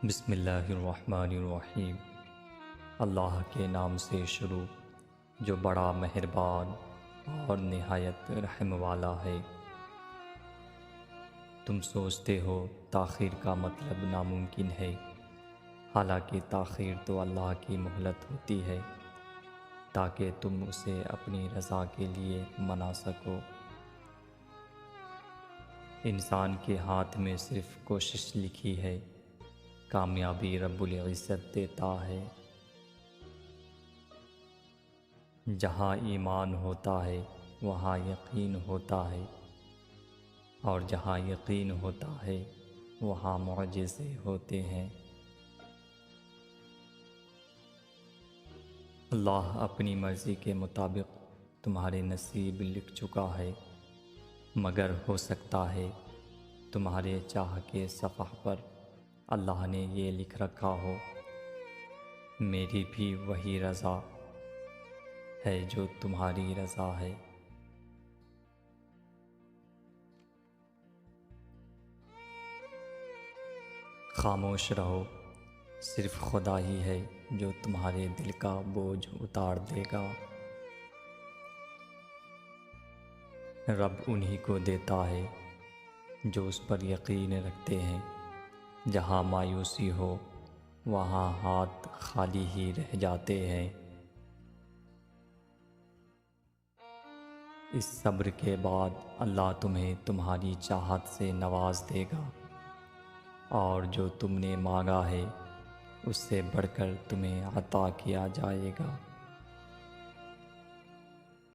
بسم اللہ الرحمن الرحیم۔ اللہ کے نام سے شروع جو بڑا مہربان اور نہایت رحم والا ہے۔ تم سوچتے ہو تاخیر کا مطلب ناممکن ہے، حالانکہ تاخیر تو اللہ کی مہلت ہوتی ہے تاکہ تم اسے اپنی رضا کے لیے منا سکو۔ انسان کے ہاتھ میں صرف کوشش لکھی ہے، کامیابی رب العزت دیتا ہے۔ جہاں ایمان ہوتا ہے وہاں یقین ہوتا ہے، اور جہاں یقین ہوتا ہے وہاں معجزے ہوتے ہیں۔ اللہ اپنی مرضی کے مطابق تمہارے نصیب لکھ چکا ہے، مگر ہو سکتا ہے تمہارے چاہ کے صفحہ پر اللہ نے یہ لکھ رکھا ہو، میری بھی وہی رضا ہے جو تمہاری رضا ہے۔ خاموش رہو، صرف خدا ہی ہے جو تمہارے دل کا بوجھ اتار دے گا۔ رب انہی کو دیتا ہے جو اس پر یقین رکھتے ہیں۔ جہاں مایوسی ہو وہاں ہاتھ خالی ہی رہ جاتے ہیں۔ اس صبر کے بعد اللہ تمہیں تمہاری چاہت سے نواز دے گا، اور جو تم نے مانگا ہے اس سے بڑھ کر تمہیں عطا کیا جائے گا۔